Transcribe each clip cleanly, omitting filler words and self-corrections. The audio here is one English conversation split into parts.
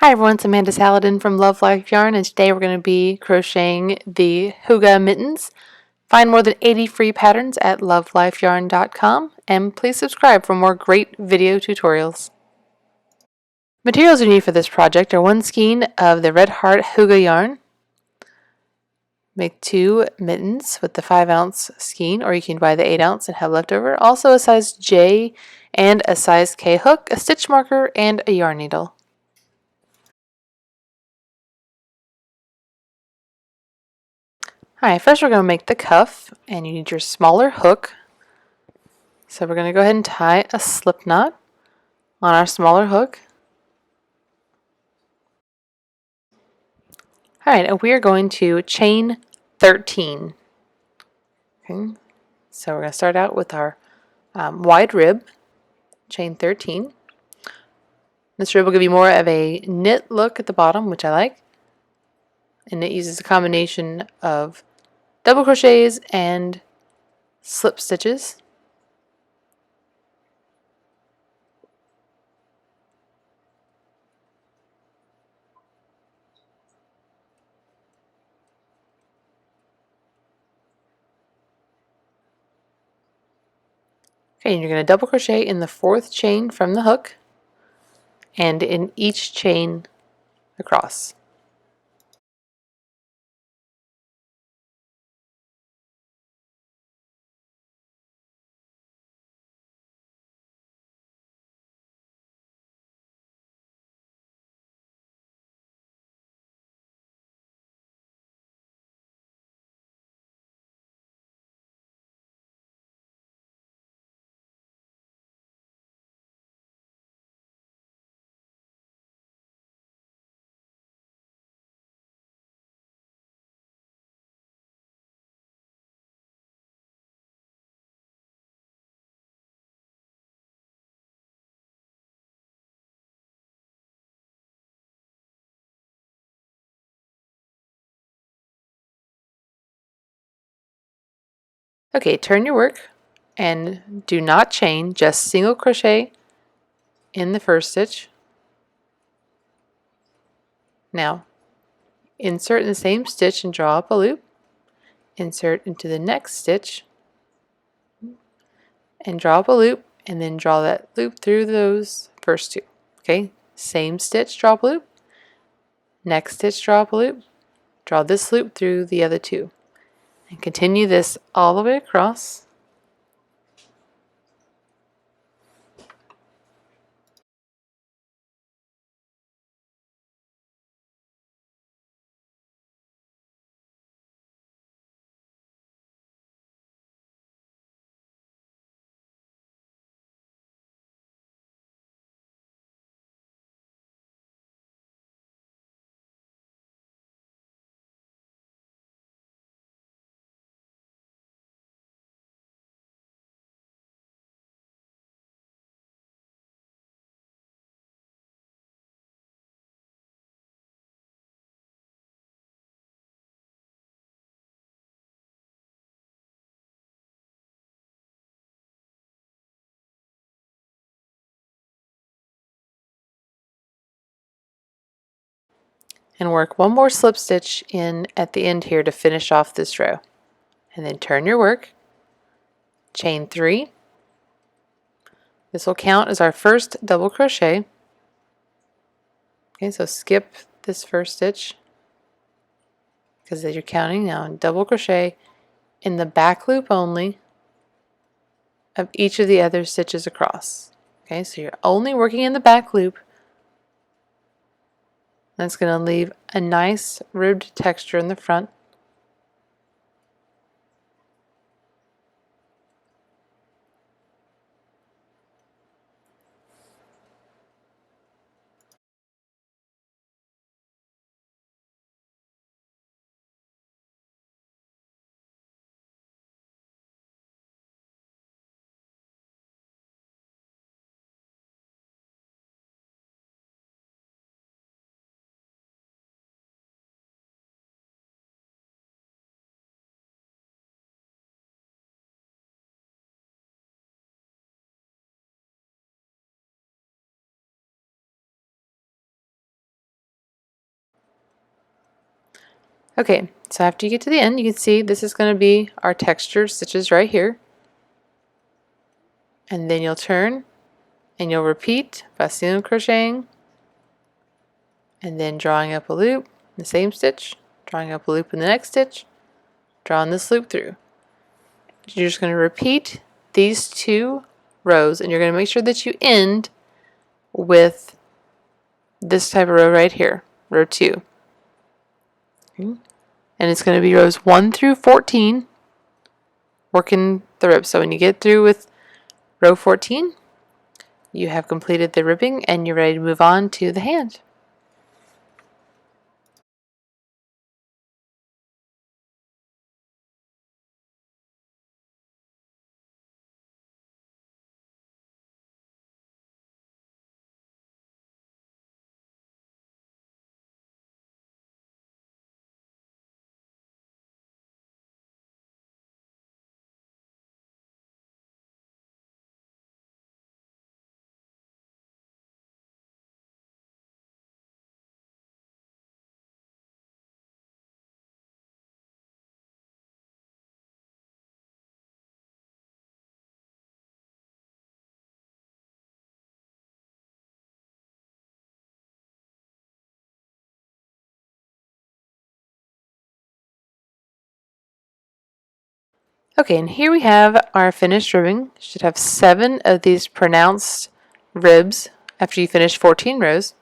Hi everyone, it's Amanda Saladin from Love Life Yarn, and today we're going to be crocheting the Hygge Mittens. Find more than 80 free patterns at love.life.yarn.com, and please subscribe for more great video tutorials. Materials you need for this project are one skein of the Red Heart Hygge yarn. Make 2 mittens with the 5-ounce skein, or you can buy the 8-ounce and have leftover. Also a size J and a size K hook, a stitch marker, and a yarn needle. Alright, first we're going to make the cuff, and you need your smaller hook. So we're going to go ahead and tie a slip knot on our smaller hook. Alright, and we are going to chain 13. Okay, so we're going to start out with our wide rib, chain 13. This rib will give you more of a knit look at the bottom, which I like. And it uses a combination of double crochets and slip stitches. Okay, and you're going to double crochet in the 4th chain from the hook and in each chain across. Okay, turn your work and do not chain, just single crochet in the 1st stitch. Now, insert in the same stitch and draw up a loop. Insert into the next stitch and draw up a loop, and then draw that loop through those first 2. Okay, same stitch, draw up a loop. Next stitch, draw up a loop. Draw this loop through the other 2. And continue this all the way across. And work one more slip stitch in at the end here to finish off this row. And then turn your work, chain 3. This will count as our first double crochet. Okay, so skip this 1st stitch because you're counting now, and double crochet in the back loop only of each of the other stitches across. Okay, so you're only working in the back loop. That's going to leave a nice ribbed texture in the front. Okay, so after you get to the end, you can see this is going to be our textured stitches right here. And then you'll turn and you'll repeat by single crocheting and then drawing up a loop in the same stitch, drawing up a loop in the next stitch, drawing this loop through. You're just going to repeat these 2 rows, and you're going to make sure that you end with this type of row right here, row 2. Okay. And it's going to be rows 1 through 14, working the rib. So when you get through with row 14, you have completed the ribbing and you're ready to move on to the hand. Okay, and here we have our finished ribbing. You should have 7 of these pronounced ribs after you finish 14 rows.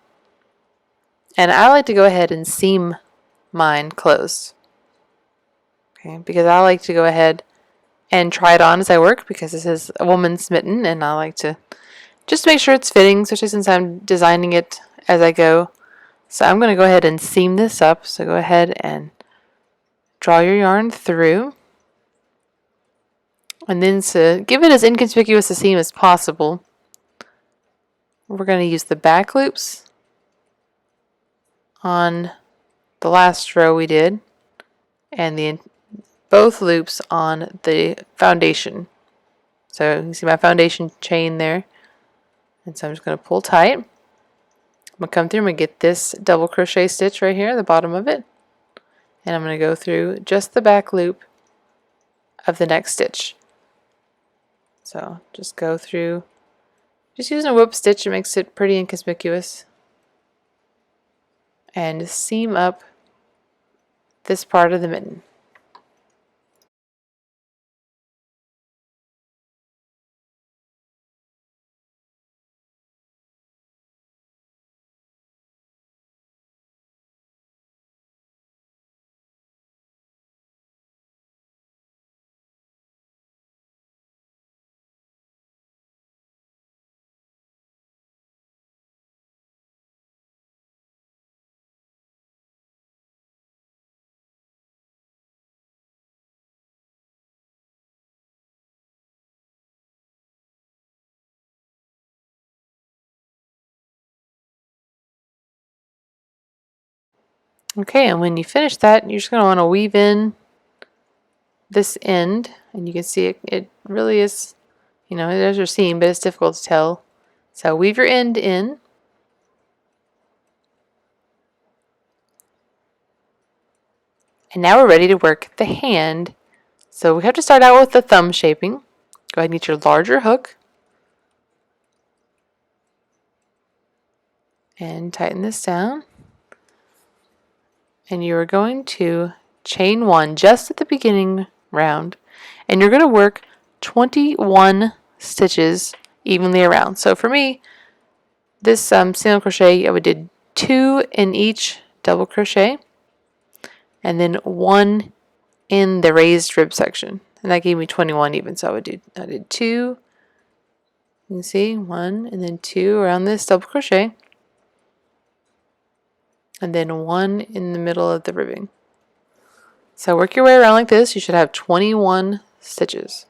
And I like to go ahead and seam mine closed. Okay, because I like to go ahead and try it on as I work, because this is a woman's mitten and I like to just make sure it's fitting, especially since I'm designing it as I go. So I'm going to go ahead and seam this up. So go ahead and draw your yarn through. And then to give it as inconspicuous a seam as possible, we're going to use the back loops on the last row we did and both loops on the foundation. So you can see my foundation chain there. And so I'm just going to pull tight. I'm going to come through and get this double crochet stitch right here at the bottom of it. And I'm going to go through just the back loop of the next stitch. So just go through, just using a whip stitch, it makes it pretty inconspicuous. And seam up this part of the mitten. Okay, and when you finish that, you're just going to want to weave in this end, and you can see it really is, there's your seam, but it's difficult to tell. So weave your end in, and now we're ready to work the hand. So we have to start out with the thumb shaping. Go ahead and get your larger hook and tighten this down. And you are going to chain 1 just at the beginning round, and you're going to work 21 stitches evenly around. So for me, this single crochet, I would did 2 in each double crochet and then 1 in the raised rib section, and that gave me 21 even. So I did 2, you can see 1 and then 2 around this double crochet and then 1 in the middle of the ribbing. So work your way around like this. You should have 21 stitches.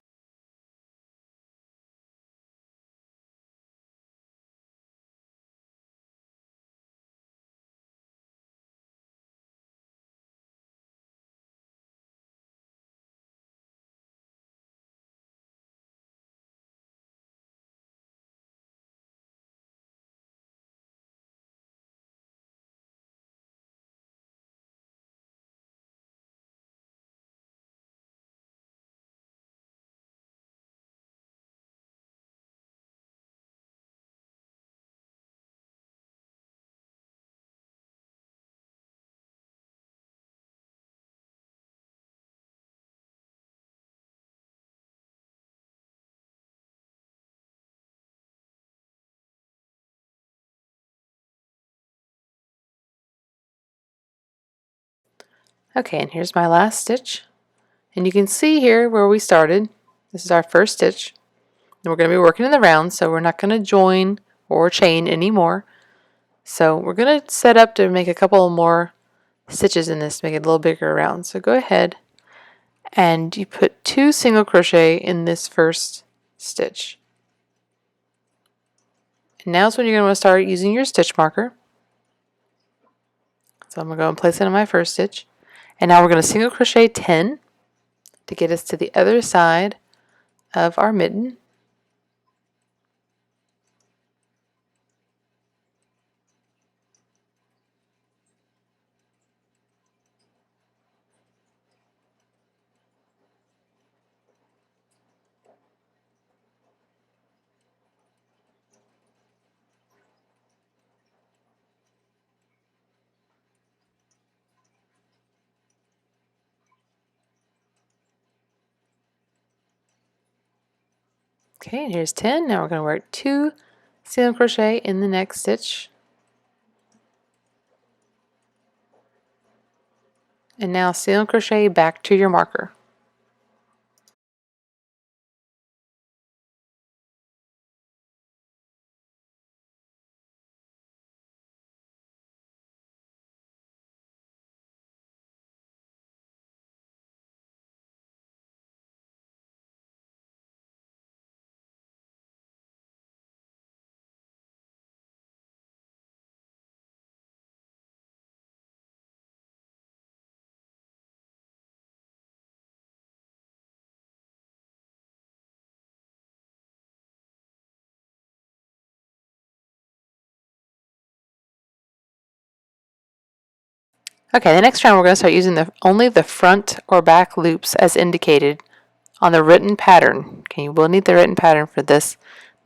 Okay, and here's my last stitch. And you can see here where we started. This is our first stitch. And we're going to be working in the round, so we're not going to join or chain anymore. So we're going to set up to make a couple more stitches in this to make it a little bigger around. So go ahead and you put 2 single crochet in this first stitch. And now is when you're going to want to start using your stitch marker. So I'm going to go and place it on my first stitch. And now we're going to single crochet 10 to get us to the other side of our mitten. Okay, and here's 10. Now we're going to work 2 single crochet in the next stitch. And now single crochet back to your marker. Okay, the next round we're going to start using only the front or back loops as indicated on the written pattern. Okay, you will need the written pattern for this.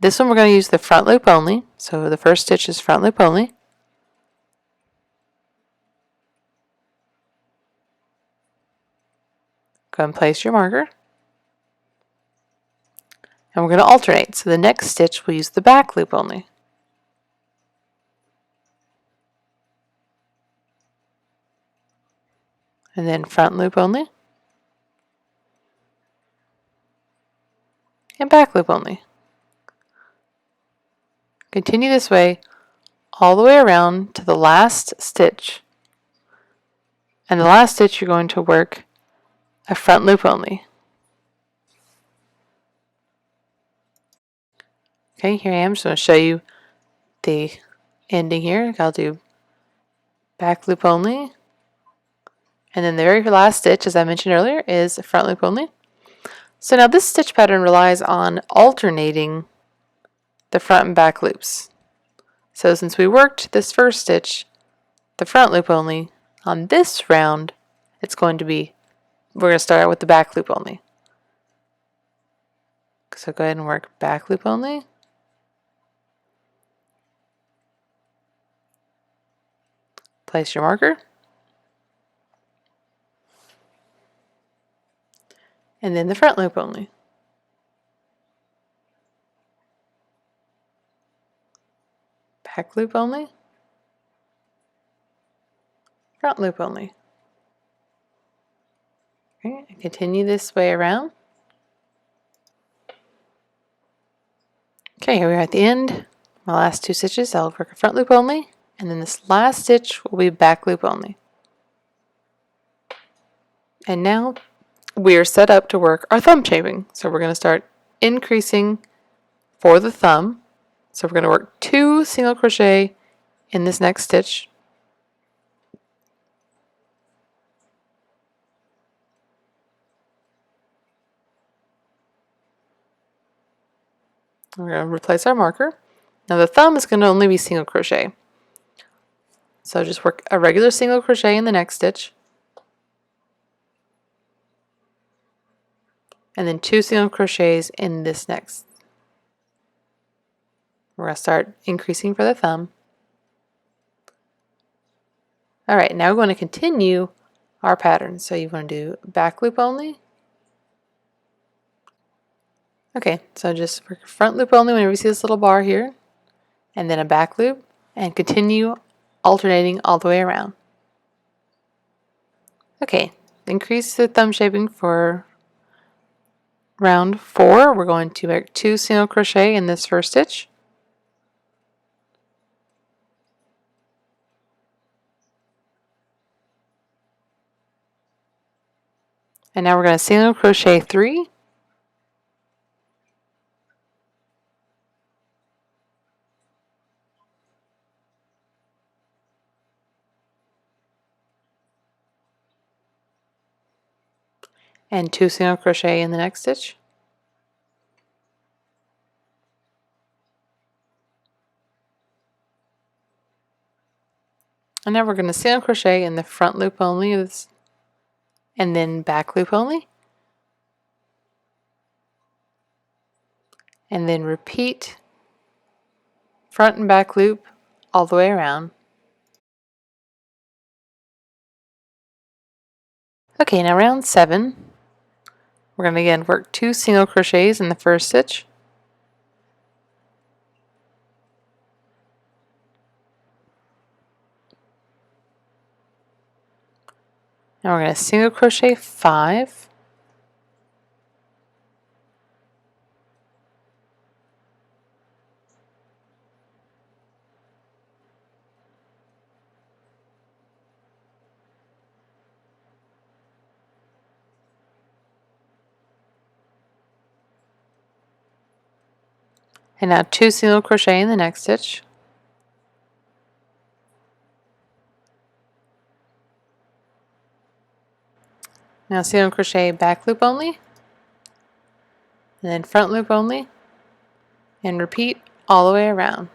This one we're going to use the front loop only. So the first stitch is front loop only. Go and place your marker. And we're going to alternate. So the next stitch we'll use the back loop only. And then front loop only. And back loop only. Continue this way all the way around to the last stitch. And the last stitch you're going to work a front loop only. Okay, here I am. Just going to show you the ending here. I'll do back loop only. And then the very last stitch, as I mentioned earlier, is front loop only. So now this stitch pattern relies on alternating the front and back loops. So since we worked this first stitch, the front loop only, on this round, it's going to be, we're going to start out with the back loop only. So go ahead and work back loop only. Place your marker. And then the front loop only. Back loop only. Front loop only. Okay, and continue this way around. Okay, here we are at the end. My last 2 stitches, I'll work a front loop only, and then this last stitch will be back loop only. And now we are set up to work our thumb shaping. So we're going to start increasing for the thumb. So we're going to work 2 single crochet in this next stitch. We're going to replace our marker. Now the thumb is going to only be single crochet. So just work a regular single crochet in the next stitch. And then 2 single crochets in this next. We're going to start increasing for the thumb. Alright, now we're going to continue our pattern. So you want to do back loop only. Okay, so just work front loop only whenever you see this little bar here. And then a back loop. And continue alternating all the way around. Okay, increase the thumb shaping for round 4. We're going to make 2 single crochet in this first stitch. And now we're going to single crochet 3. And 2 single crochet in the next stitch. And now we're going to single crochet in the front loop only, and then back loop only. And then repeat front and back loop all the way around. Okay, now round 7, we're going to again work 2 single crochets in the first stitch. Now we're going to single crochet 5. And now 2 single crochet in the next stitch. Now single crochet back loop only, and then front loop only, and repeat all the way around.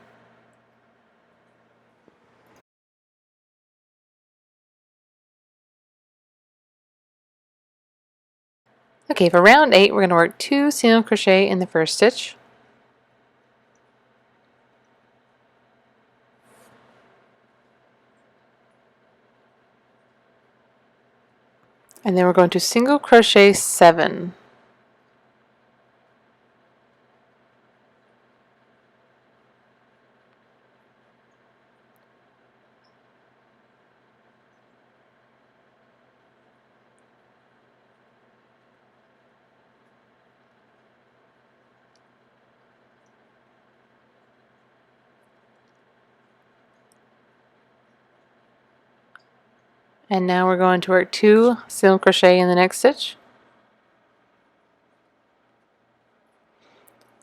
Okay, for round 8, we're going to work 2 single crochet in the first stitch. And then we're going to single crochet 7. And now we're going to work 2 single crochet in the next stitch.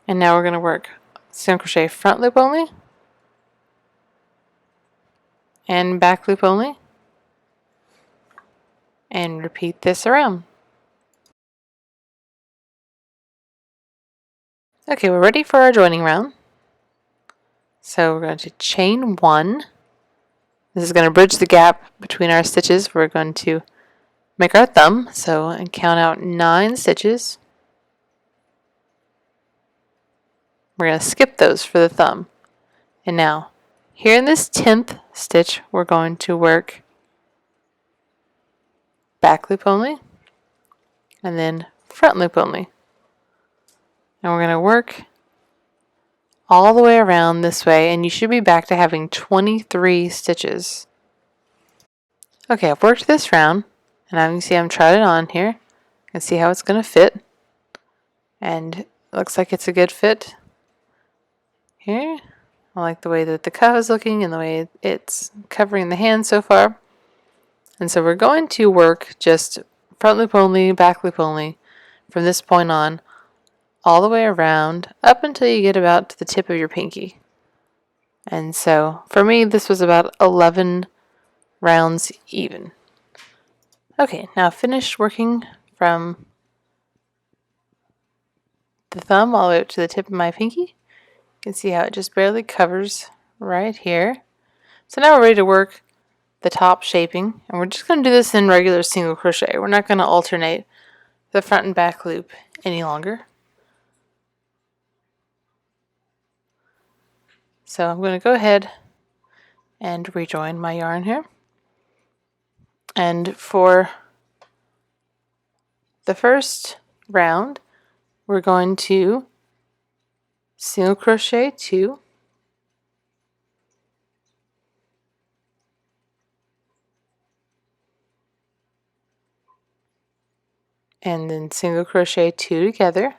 And now we're going to work single crochet front loop only, and back loop only, and repeat this around. Okay, we're ready for our joining round. So we're going to chain 1. This is going to bridge the gap between our stitches. We're going to make our thumb, so and count out 9 stitches. We're going to skip those for the thumb. And now, here in this 10th stitch, we're going to work back loop only, and then front loop only. And we're going to work all the way around this way, and you should be back to having 23 stitches. Okay, I've worked this round, and now you can see I'm tried it on here. You can see how it's going to fit, and it looks like it's a good fit here. I like the way that the cuff is looking and the way it's covering the hand so far. And so we're going to work just front loop only, back loop only from this point on, all the way around up until you get about to the tip of your pinky. And so for me, this was about 11 rounds even. Okay, now finished working from the thumb all the way up to the tip of my pinky. You can see how it just barely covers right here. So now we're ready to work the top shaping, and we're just going to do this in regular single crochet. We're not going to alternate the front and back loop any longer. So I'm going to go ahead and rejoin my yarn here. And for the first round, we're going to single crochet 2, and then single crochet 2 together,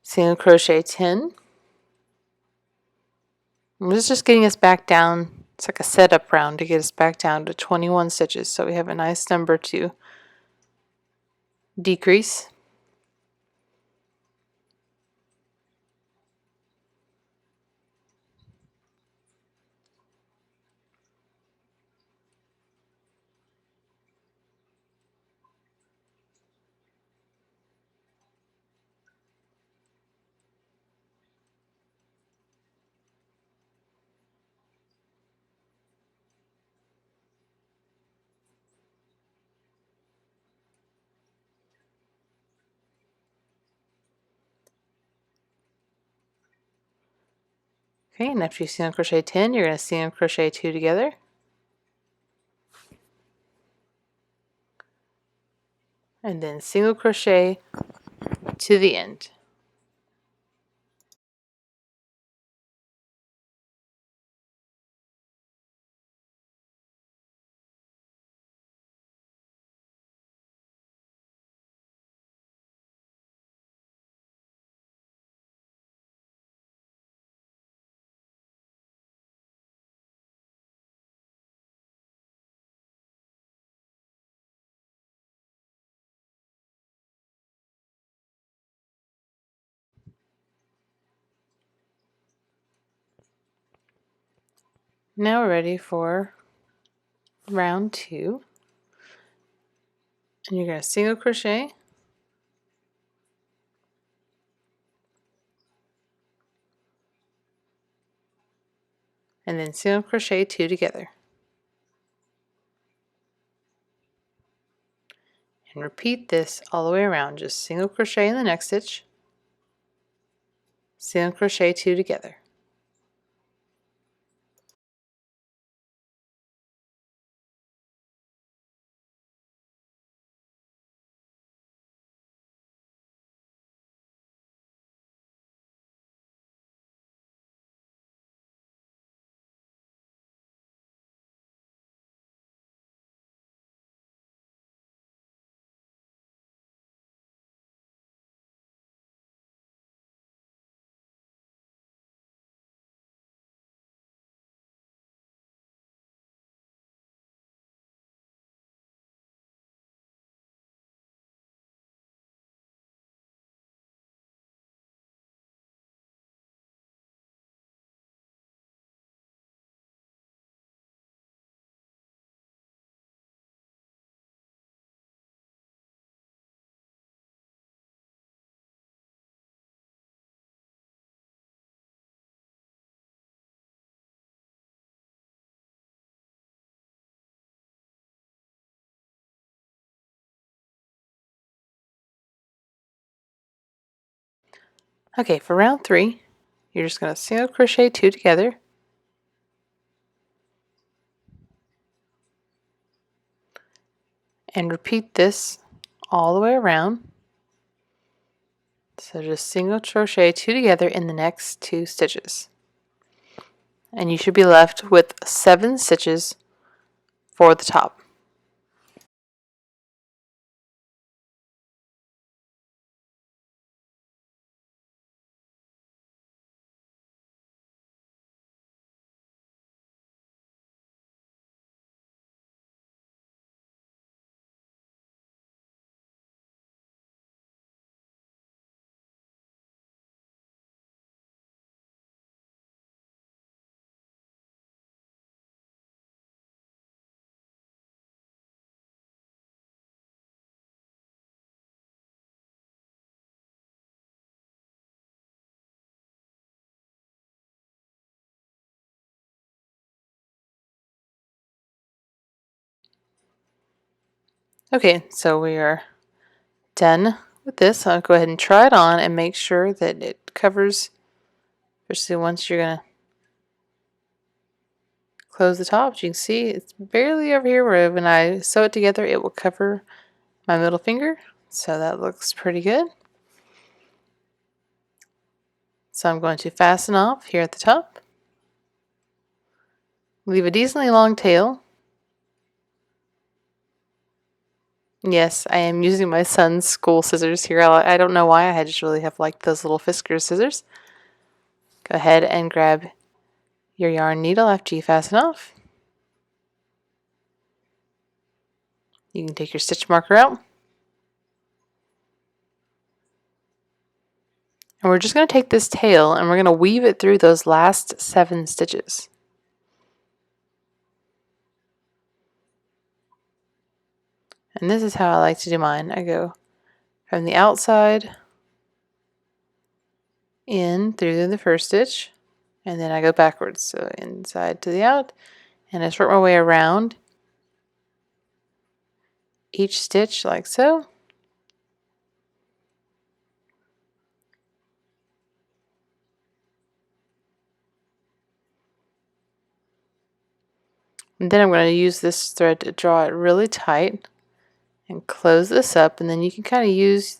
single crochet 10. And this is just getting us back down. It's like a setup round to get us back down to 21 stitches, so we have a nice number to decrease. Okay, and after you single crochet 10, you're going to single crochet 2 together, and then single crochet to the end. Now we're ready for round 2, and you're going to single crochet, and then single crochet 2 together, and repeat this all the way around. Just single crochet in the next stitch, single crochet 2 together. Okay, for round 3, you're just going to single crochet 2 together, and repeat this all the way around. So just single crochet 2 together in the next 2 stitches. And you should be left with 7 stitches for the top. Okay, so we are done with this. I'll go ahead and try it on and make sure that it covers, especially once you're going to close the top. As you can see, it's barely over here where when I sew it together, it will cover my middle finger. So that looks pretty good. So I'm going to fasten off here at the top. Leave a decently long tail Yes, I am using my son's school scissors here. I don't know why, I just really have liked those little Fiskars scissors. Go ahead and grab your yarn needle after you fasten off. You can take your stitch marker out. And we're just going to take this tail and we're going to weave it through those last 7 stitches. And this is how I like to do mine. I go from the outside in through the first stitch, and then I go backwards. So inside to the out, and I just work my way around each stitch like so. And then I'm going to use this thread to draw it really tight and close this up, and then you can kind of use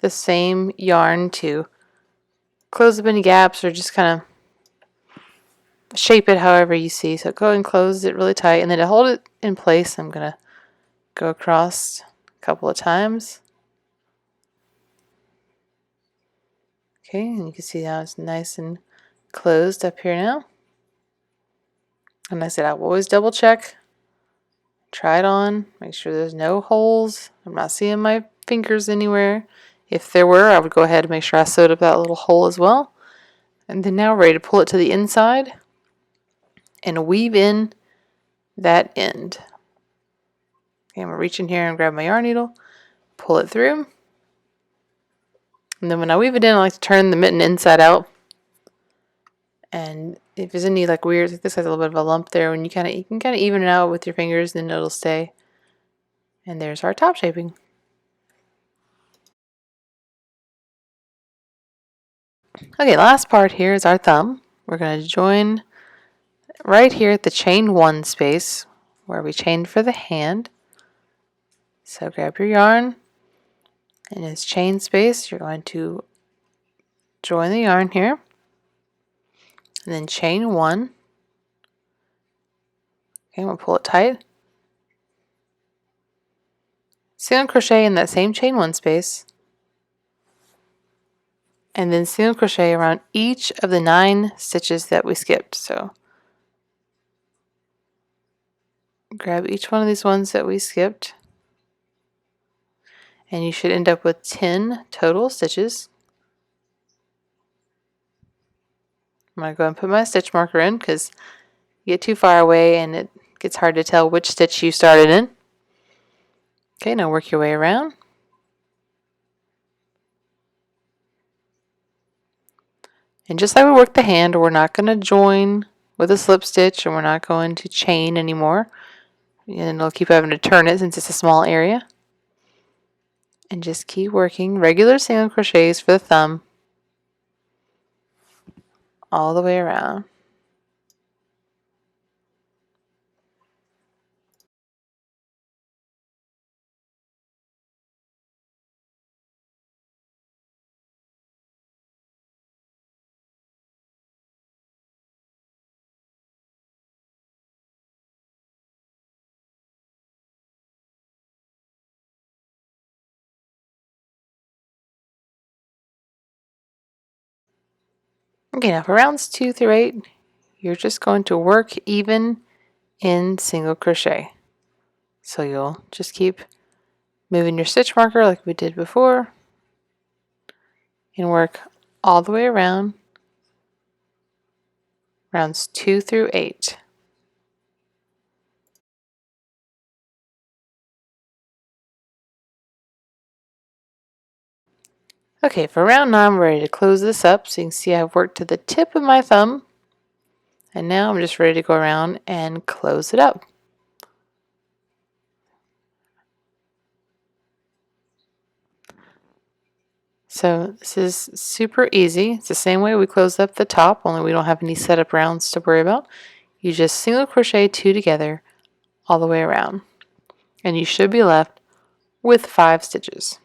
the same yarn to close up any gaps or just kind of shape it however you see. So go and close it really tight, and then to hold it in place I'm going to go across a couple of times. Okay, and you can see how it's nice and closed up here now. And I said I will always double check, try it on, make sure there's no holes. I'm not seeing my fingers anywhere. If there were, I would go ahead and make sure I sewed up that little hole as well. And then now we're ready to pull it to the inside and weave in that end. Okay, I'm going to reach in here and grab my yarn needle, pull it through. And then when I weave it in, I like to turn the mitten inside out. And if there's any like weird, like this has a little bit of a lump there, when you can kind of even it out with your fingers, then it'll stay. And there's our top shaping. Okay, last part here is our thumb. We're going to join right here at the chain 1 space where we chained for the hand. So grab your yarn, and in its chain space you're going to join the yarn here, and then chain 1. Okay, we'll pull it tight. Single crochet in that same chain 1 space, and then single crochet around each of the 9 stitches that we skipped. So grab each one of these ones that we skipped, and you should end up with 10 total stitches. I'm going to go and put my stitch marker in because you get too far away and it gets hard to tell which stitch you started in. Okay, now work your way around. And just like we worked the hand, we're not going to join with a slip stitch, and we're not going to chain anymore. And I'll keep having to turn it since it's a small area. And just keep working regular single crochets for the thumb all the way around. Okay, now for rounds 2 through 8, you're just going to work even in single crochet. So you'll just keep moving your stitch marker like we did before and work all the way around rounds 2 through 8. Okay, for round 9, we're ready to close this up. So you can see I've worked to the tip of my thumb, and now I'm just ready to go around and close it up. So this is super easy. It's the same way we closed up the top, only we don't have any setup rounds to worry about. You just single crochet 2 together all the way around, and you should be left with 5 stitches.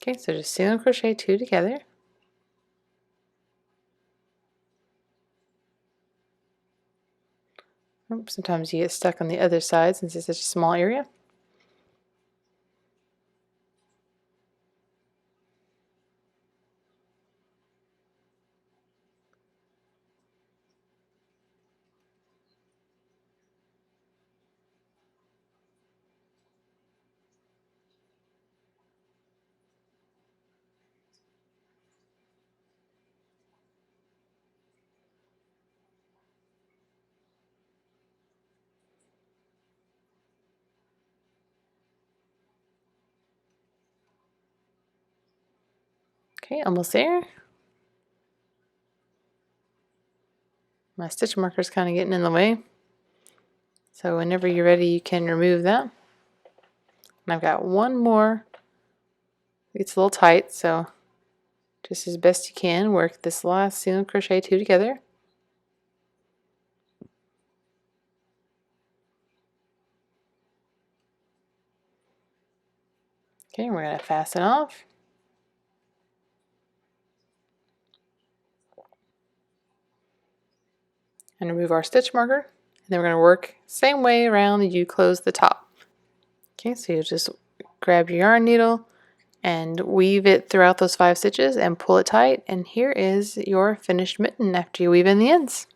Okay, so just single crochet 2 together. Oops, sometimes you get stuck on the other side since it's such a small area. Okay, almost there. My stitch marker is kind of getting in the way. So whenever you're ready, you can remove that. And I've got one more. It's a little tight, so just as best you can, work this last single crochet 2 together. Okay, we're going to fasten off. And remove our stitch marker. And then we're going to work same way around as you close the top. Okay, so you just grab your yarn needle and weave it throughout those 5 stitches and pull it tight. And here is your finished mitten after you weave in the ends.